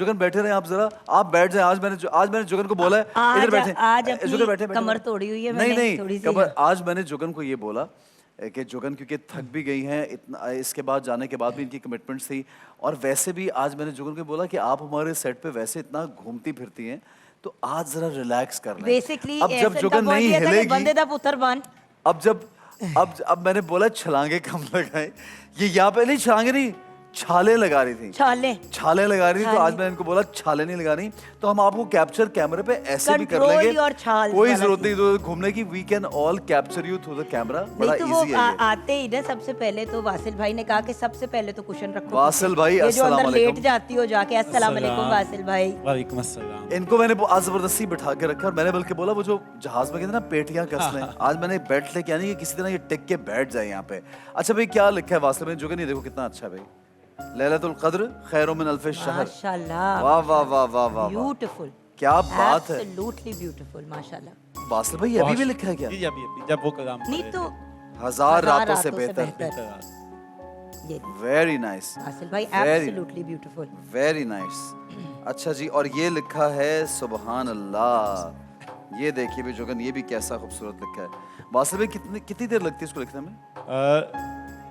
जुगन बैठे रहे, आप जरा आप बैठ जाएं। आज मैंने जुगन को बोला है इधर बैठे, आज जुगन बैठे, कमर तोड़ी हुई है नहीं मैंने थोड़ी सी। आज मैंने जुगन को ये बोला कि जुगन क्योंकि थक भी गई हैं इतना, इसके बाद जाने के बाद भी इनकी कमिटमेंट्स थी, और वैसे भी आज मैंने जुगन को बोला कि आप हमारे सेट पे वैसे इतना घूमती फिरती हैं तो आज जरा रिलैक्स कर लें। बेसिकली अब जब जुगन नहीं हिलेगी, बंदे दा पुत्र बन, अब मैंने बोला छलांगे कम लगाए, ये यहाँ पे नहीं छलांगे नहीं छाले लगा रही थी, छाले लगा रही थी, तो आज मैंने इनको बोला छाले नहीं लगानी, तो हम आपको कैप्चर कैमरे पे ऐसे भी कर लेंगे, कोई जरूरत नहीं घूमने की, we can all capture you through the camera, बड़ा इजी है। आते ही ना सबसे पहले तो वासिल भाई ने कहा कि सबसे पहले तो कुशन रखो। वासिल भाई अस्सलाम वालेकुम, लेट जाती हो जाके अस्सलाम वालेकुम वासिल भाई। वालेकुम अस्सलाम। इनको मैंने आज जबरदस्ती बिठा के रखा, और मैंने बल्कि बोला वो जो जहाज में कहते ना पेटियां कस लें, आज मैंने बेल्ट लेके आनी है किसी तरह ये टिक के बैठ जाए यहाँ पे। अच्छा भाई क्या लिखा है वासिल में, जो कि नहीं देखो कितना अच्छा है भाई, लैलतुल क़द्र खैरुम मिन अल्फ़ि शहर, माशाल्लाह, वाह वाह वाह वाह वाह, ब्यूटीफुल, क्या बात है, एब्सोल्युटली ब्यूटीफुल, माशाल्लाह। वासिल भाई अभी भी लिखा है क्या? जी अभी जब वो कलाम नहीं तो हजार रातों से बेहतर, ये वेरी नाइस वासिल भाई, एब्सोल्युटली ब्यूटीफुल, वेरी नाइस। अच्छा जी, और ये लिखा है सुबहान अल्लाह, ये देखिए भी जुगन, ये भी कैसा खूबसूरत लिखा है। वासिल भाई कितनी देर लगती है इसको लिखने में?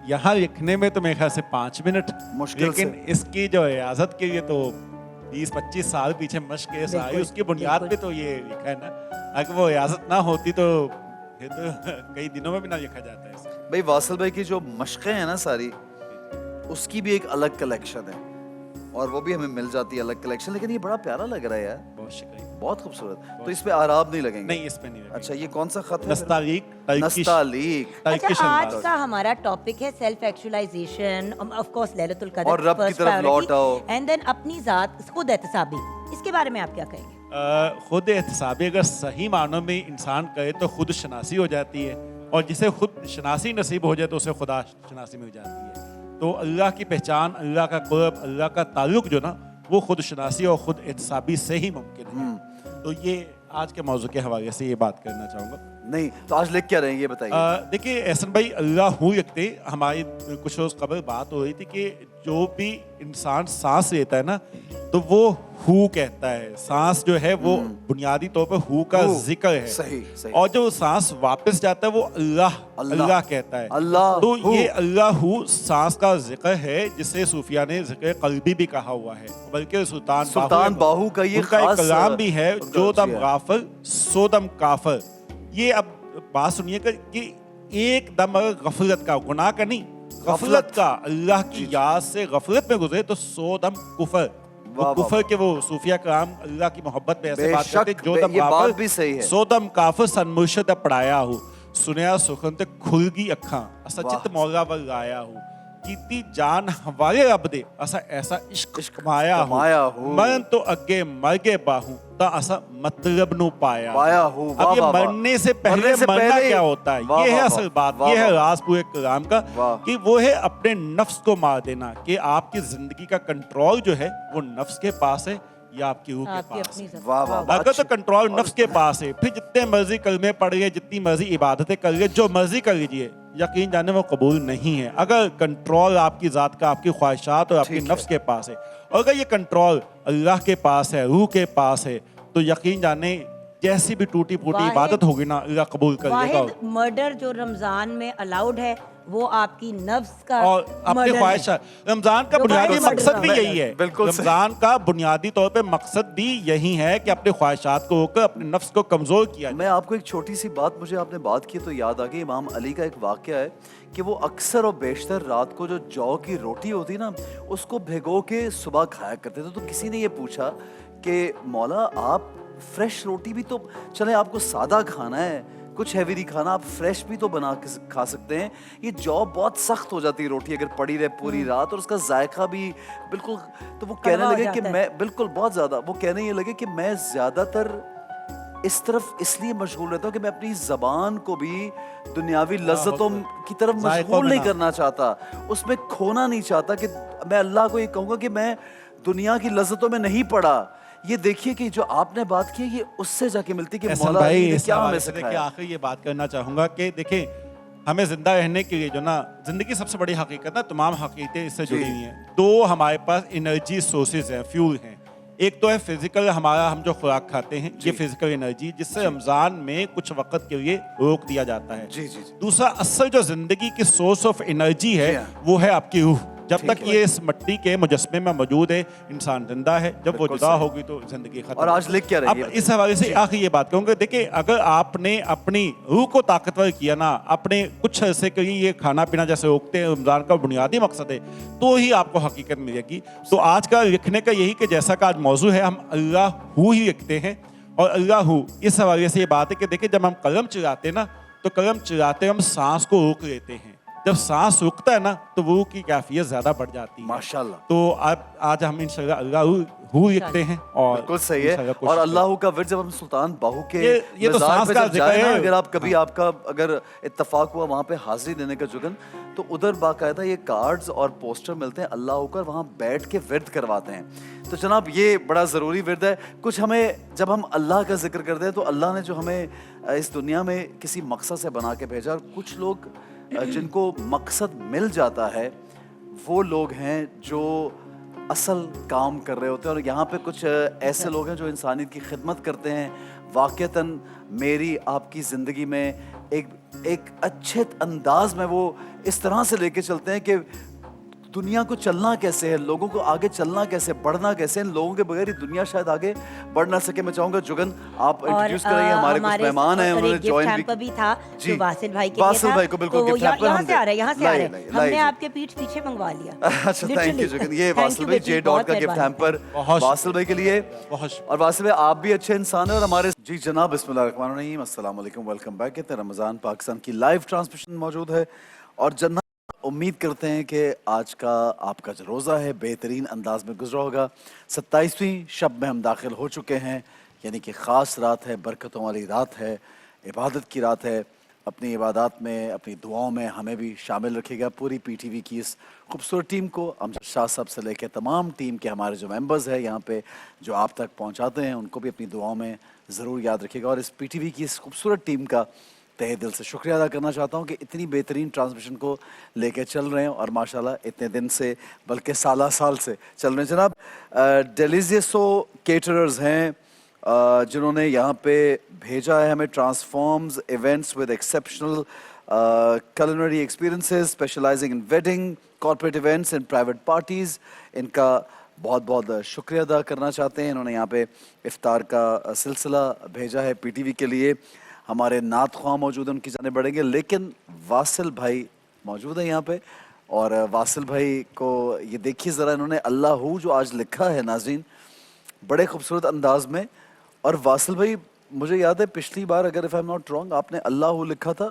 यहाँ लिखने में तो मेरे ख्याल से 5 मिनट मुश्किल, लेकिन इसकी जो इजाजत के लिए तो 20-25 साल पीछे मशक आई, उसकी बुनियाद पे तो ये लिखा है ना। अगर वो इजाजत ना होती तो फिर तो कई दिनों में भी ना लिखा जाता है इसे। भाई वासिल भाई की जो मशक़ें हैं ना सारी, उसकी भी एक अलग कलेक्शन है, और वो भी हमें मिल जाती है अलग कलेक्शन, लेकिन ये बड़ा प्यारा लग रहा है यार, बहुत शुक्रिया, बहुत खूबसूरत। तो इस पे आराब नहीं लगेंगे? नहीं, इस पे नहीं लगेंगे। अच्छा, ये कौन सा खत है? नस्तालीक। अच्छा, आज का हमारा टॉपिक है सेल्फ एक्चुअलाइजेशन, ऑफ कोर्स लैलतुल क़द्र, और रब की तरफ लौट आओ, एंड देन अपनी जात खुद एहतसाबी। इसके बारे में आप क्या कहेंगे? खुद एहतसाबी अगर सही मानों में इंसान करे तो खुद शनासी हो जाती है, और जिसे खुद शनासी नसीब हो जाए तो उसे खुदा शनासी मिल जाती है। तो अल्लाह की पहचान, अल्लाह का क़ुर्ब, अल्लाह का ताल्लुक जो ना, वो खुद शनासी और खुद एहतसाबी से ही मुमकिन है। तो ये आज के मौजू के हवाले से ये बात करना चाहूँगा। नहीं तो आज लिख क्या रहे हैं ये बताइए। देखिए एहसन भाई, अल्लाह हूँ लिखते हमारी कुछ रोज कबल बात हो रही थी कि जो भी इंसान सांस लेता है ना तो वो हु कहता है। सांस जो है वो बुनियादी तौर पर हु का जिक्र है। सही, सही। और जो सांस वापस जाता है वो अल्लाह अल्लाह कहता है। अल्लाह, तो ये अल्लाह हु सांस का जिक्र है, जिसे सूफिया ने जिक्र कल्बी भी कहा हुआ है। बल्कि सुल्तान बाहू का ये खास कलाम भी है, जो दम गाफिल सो दम काफिर। ये अब बात सुनिएगा कि एक दम अगर गफलत का, गुनाह का नहीं, गफलत का, अल्लाह की याद से गफलत में गुजरे तो 100 दम कुफर। वो कुफर के वो सूफिया कलाम अल्लाह की मोहब्बत में ऐसे बात करते, जो दम काफिर 100 दम काफिर सन मुर्शद पढ़ाया हो, सुनया सुखन ते खुलगी अखा, सचित मौला वल लाया हो, कीती जान हवाले रब दे, असा ऐसा इश्क माया हो, मरन तो अगे मर गए बाहू ता असा मतलब नु पाया हो। अब ये मरने से पहले मरना क्या होता है, ये है असल बात, ये है राज पूरे कलाम का, कि वो है अपने नफ्स को मार देना। कि आपकी जिंदगी का कंट्रोल जो है वो नफ्स के पास है या आपकी रूह के पास है। अगर तो कंट्रोल नफ्स के पास है, फिर जितने मर्जी कलमे पढ़ लिए, जितनी मर्जी इबादतें कर लिए, जो मर्जी कर लीजिए, यकीन जाने वो कबूल नहीं है। अगर कंट्रोल आपकी ज़ात का, आपकी ख्वाहिशात और आपकी नफ्स के पास है, और अगर ये कंट्रोल अल्लाह के पास है, रूह के पास है, तो यकीन जाने जैसी भी टूटी फूटी इबादत होगी ना, अल्लाह कबूल कर लेगा। मर्डर जो रमजान में अलाउड है वो आपकी नफ्स का और अपनी ख्वाहिशात। रमजान का बुनियादी मकसद भी यही है, रमजान का बुनियादी तौर पे मकसद भी यही है कि अपनी ख्वाहिशात को होकर अपने नफ्स को कमजोर किया। मैं आपको एक छोटी सी बात, मुझे आपने बात की तो याद आ गई, इमाम अली का एक वाक़या है कि वो अक्सर और बेशतर रात को जो जौ की रोटी होती ना उसको भिगो के सुबह खाया करते थे। तो किसी ने ये पूछा कि मौला आप फ्रेश रोटी भी तो चले, आपको सादा खाना है, कुछ हैवी नहीं खाना, आप फ्रेश भी तो बना के खा सकते हैं, ये जौ बहुत सख्त हो जाती है रोटी अगर पड़ी रहे पूरी रात, और उसका जायका भी बिल्कुल। तो वो कहने लगे कि मैं बिल्कुल बहुत ज़्यादा, वो कहने ये लगे कि मैं ज़्यादातर इस तरफ इसलिए मशगूल रहता हूँ कि मैं अपनी ज़बान को भी दुनियावी लज्जतों की तरफ मशगूल नहीं करना चाहता, उसमें खोना नहीं चाहता, कि मैं अल्लाह को ये कहूँगा कि मैं दुनिया की लज्जतों में नहीं पड़ा। ये देखिए कि जो आपने बात की ये उससे जाके मिलती कि मौला ने क्या हमें सिखाया। आखिर ये बात करना चाहूँगा कि देखिए हमें जिंदा रहने के लिए जो ना, जिंदगी सबसे बड़ी हकीकत ना, तमाम हकीकतें इससे जुड़ी हुई हैं। दो हमारे पास एनर्जी सोर्सेज हैं, फ्यूल हैं। एक तो है फिजिकल, हमारा हम जो खुराक खाते हैं ये फिजिकल एनर्जी, जिससे रमजान में कुछ वक्त के लिए रोक दिया जाता है। जी जी जी। दूसरा असल जो जिंदगी की सोर्स ऑफ एनर्जी है वो है आपकी रूह। जब तक ये इस मिट्टी के मुजस्मे में मौजूद है इंसान जिंदा है, जब वो जुदा होगी तो जिंदगी खत्म। और आज लिख क्या रही है? अब इस हवाले से आखिर ये बात कहूँगा, देखिए अगर आपने अपनी रूह को ताकतवर किया ना, अपने कुछ अरसे के लिए ये खाना पीना जैसे रोकते हैं रमजान का बुनियादी मकसद है, तो ही आपको हकीकत मिलेगी। तो आज का लिखने का यही कि जैसा का आज मौजू है, हम अल्लाह हू ही लिखते हैं। और अल्लाह हू इस हवाले से ये बात है कि देखिए जब हम कलम चलाते ना, तो कलम चलाते हम सांस को रोक लेते हैं। जब सांस रुकता है ना तो वो की कैफियत ज्यादा बढ़ जाती है। माशाल्लाह। तो आज हम इंशाल्लाह अल्लाह हू लिखते हैं। और बिल्कुल सही है। और अल्लाह का विर्द जब हम सुल्तान बाहू के ये तो मज़ार सांस पे का जब जाए जिक्र ना, है। अगर आप कभी आपका अगर इत्तेफाक हुआ वहाँ पे हाजिरी देने का जुगन, तो उधर बाकायदा ये कार्ड्स और पोस्टर मिलते हैं, अल्लाह होकर वहाँ बैठ के विर्द करवाते हैं। तो जनाब ये बड़ा ज़रूरी विर्द है। कुछ हमें जब हम अल्लाह का जिक्र करते हैं तो अल्लाह ने जो हमें इस दुनिया में किसी मकसद से बना के भेजा, और कुछ लोग जिनको मकसद मिल जाता है वो लोग हैं जो असल काम कर रहे होते हैं। और यहाँ पे कुछ ऐसे लोग हैं जो इंसानियत की खिदमत करते हैं। वाक़तन मेरी आपकी ज़िंदगी में एक अच्छे अंदाज में वो इस तरह से लेके चलते हैं कि दुनिया को चलना कैसे है, लोगों को आगे चलना कैसे, बढ़ना कैसे। इन लोगों के बगैर ही दुनिया शायद आगे बढ़ ना सके। मैं चाहूंगा जुगन आप इंट्रोड्यूस करेंगे, हमारे कुछ मेहमान हैं, उन्होंने ज्वाइन भी था जी, जो वासिल भाई के वासिल लिए भाई को बिल्कुल तो गिफ्ट हैम्पर यहाँ से आ रहे हैं, यहाँ से आ रहे हैं। हमने लाइए। आपके पीठ पीछे मंगवा लिया। अच्छा थैंक यू जुगन। ये वासिल भाई जे डॉट का गिफ्ट हैम्पर वासिल भाई के लिए। और वासिल भाई आप भी अच्छे इंसान हैं। और हमारे जी जनाब बिस्मिल्लाहिर्रहमानिर्रहीम, अस्सलाम वालेकुम, वेलकम बैक। कहते हैं रमज़ान पाकिस्तान की लाइव ट्रांसमिशन मौजूद है। और जन्नत उम्मीद करते हैं कि आज का आपका जो रोज़ा है बेहतरीन अंदाज में गुजरा होगा। 27वीं शब में हम दाखिल हो चुके हैं, यानी कि ख़ास रात है, बरकतों वाली रात है, इबादत की रात है। अपनी इबादत में, अपनी दुआओं में हमें भी शामिल रखिएगा। पूरी पीटीवी की इस खूबसूरत टीम को, अमजद शाह साहब से लेकर तमाम टीम के हमारे जो मेंबर्स हैं यहाँ पे जो आप तक पहुँचाते हैं, उनको भी अपनी दुआओं में ज़रूर याद रखिएगा। और इस पीटीवी की इस खूबसूरत टीम का तहे दिल से शुक्रिया अदा करना चाहता हूँ कि इतनी बेहतरीन ट्रांसमिशन को लेकर चल रहे हैं, और माशाल्लाह इतने दिन से बल्कि साल से चल रहे हैं। जनाब डेलिजियसो केटरर्स हैं जिन्होंने यहाँ पे भेजा है हमें transforms events with exceptional culinary experiences specializing in wedding, corporate events and private parties। इनका बहुत बहुत शुक्रिया अदा करना चाहते हैं। इन्होंने यहाँ पे इफ्तार का सिलसिला भेजा है पीटीवी के लिए। हमारे नात ख्वाह मौजूद हैं, उनकी जाने बढ़ेंगे, लेकिन वासिल भाई मौजूद है यहाँ पे। और वासिल भाई को ये देखिए ज़रा, इन्होंने अल्लाह हू जो आज लिखा है नाज़रीन बड़े खूबसूरत अंदाज में। और वासिल भाई मुझे याद है पिछली बार अगर if I am not wrong आपने अल्लाह हू लिखा था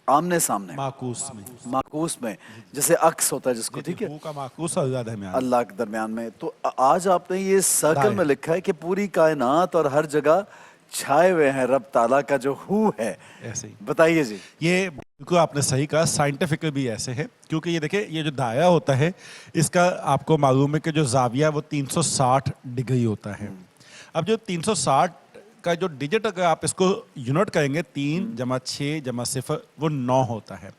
आमने सामने माकूस में जैसे अक्स होता है जिसको, ठीक है, का माकूस अल्लाह के दरमियान में। तो आज आपने ये सर्कल में लिखा है कि पूरी कायनात और हर जगह छाए हुए हैं रब ताला का जो हू है। ऐसे ही बताइए जी। ये बिल्कुल आपने सही कहा, साइंटिफिक भी ऐसे है, क्योंकि ये देखिए ये जो दायरा होता है इसका आपको मालूम है कि जो जाविया वो 360 डिग्री होता है। अब जो 360 का जो डिजिट अगर आप इसको यूनिट करेंगे 3 जमा 6 जमा 0 वो 9 होता है।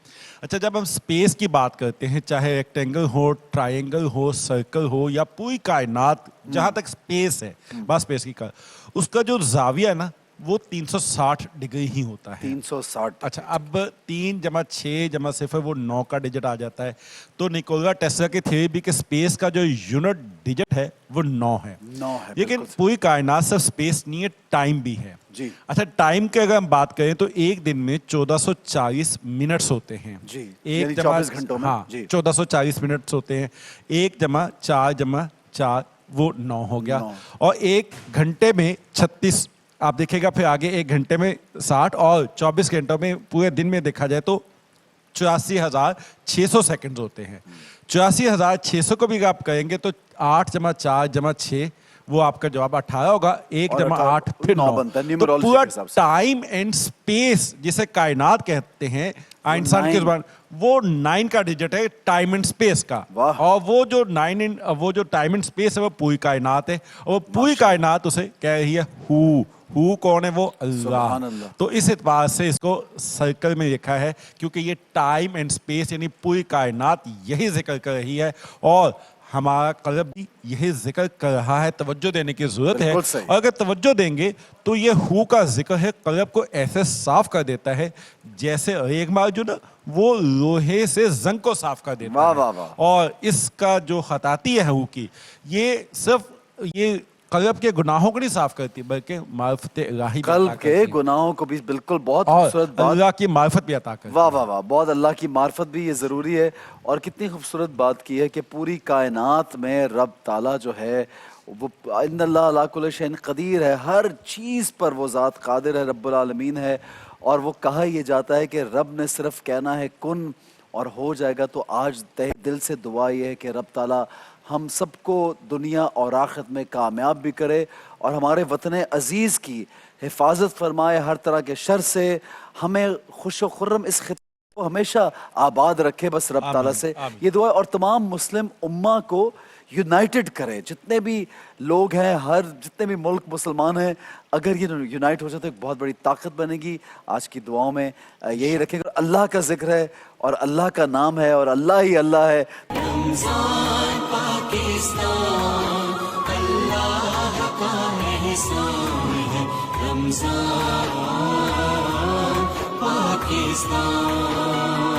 अच्छा, जब हम स्पेस की बात करते हैं, चाहे रेक्टेंगल हो, ट्रायंगल हो, सर्कल हो या पूरी कायनात जहाँ तक स्पेस है, बस स्पेस की कर, उसका जो जाविया है ना वो 360 डिग्री ही होता है। 360। अच्छा, अब 3 जमा 6 जमा 0 वो 9 का डिजिट आ जाता है। तो निकोला टेस्ला की थ्योरी भी कि स्पेस का जो यूनिट डिजिट है वो 9 है। 9 है, लेकिन पूरी कायनात सिर्फ स्पेस नहीं है, टाइम भी है जी। अच्छा, टाइम की अगर हम बात करें तो एक दिन में 1440 मिनट्स होते हैं जी, एक जमा 24 घंटों में। हाँ, जी। 1440 मिनट्स होते हैं। 1 जमा 4 वो 9 हो गया। 9। और 1 घंटे में 36, आप देखिएगा फिर आगे 1 घंटे में 60 और 24 घंटों में पूरे दिन में देखा जाए तो 84,600 सेकंड्स होते हैं। 84,600 को भी आप कहेंगे तो 8 जमा 4 जमा 6 वो आपका जवाब 18 होगा। 1 जमा 8 फिर 9 बनता है। तो पूरा टाइम एंड स्पेस जिसे कायनात कहते हैं आइंस्टाइन की जुबान, वो 9 का डिजिट है टाइम एंड स्पेस का। और वो जो टाइम एंड स्पेस है वो पूरी कायनात है। और पूरी कायनात उसे कह रही है हु कौन है? वो अल्लाह। तो इस एतबार से इसको सर्कल में लिखा है क्योंकि ये टाइम एंड स्पेस यानी पूरी कायनात यही जिक्र कर रही है। और ہمارا قلب بھی یہی ذکر کر رہا ہے, توجہ دینے کی ضرورت ہے. بالکل صحیح. اور اگر توجہ دیں گے تو یہ ہو کا ذکر ہے قلب کو ایسے صاف کر دیتا ہے جیسے ریگ مار جو نا وہ لوہے سے زنگ کو صاف کر دیتا واہ ہے. واہ واہ. اور اس کا جو خطاطی ہے ہو کی, یہ صرف یہ قلب کے گناہوں کو نہیں صاف کرتی بلکہ معرفت الہی بھی عطا قلب کے کرتی ہے. گناہوں کو بھی, بالکل بہت اور خوبصورت بات. اللہ کی معرفت بھی عطا کرتی ہے. واہ واہ واہ, بہت اللہ کی معرفت بھی یہ ضروری ہے. اور کتنی خوبصورت بات کی ہے کہ پوری کائنات میں رب تعالیٰ جو ہے وہ ان اللہ علی کل شیء قدیر ہے, ہر چیز پر وہ ذات قادر ہے, رب العالمین ہے. اور وہ کہا یہ جاتا ہے کہ رب نے صرف کہنا ہے کن اور ہو جائے گا. تو آج تہ دل سے دعا یہ ہے کہ رب تعالیٰ ہم سب کو دنیا اور آخرت میں کامیاب بھی کرے اور ہمارے وطن عزیز کی حفاظت فرمائے ہر طرح کے شر سے, ہمیں خوش و خرم اس خطے کو ہمیشہ آباد رکھے بس رب تعالیٰ سے یہ دعا ہے. اور تمام مسلم امہ کو یونائٹڈ کرے, جتنے بھی لوگ ہیں, ہر جتنے بھی ملک مسلمان ہیں, اگر یہ یونائٹ ہو جائے تو ایک بہت بڑی طاقت بنے گی. آج کی دعاؤں میں یہی رکھیں گے. اللہ کا ذکر ہے اور اللہ کا نام ہے اور اللہ ہی اللہ ہے. رمضان پاکستان اللہ کا احسان ہے, رمضان پاکستان.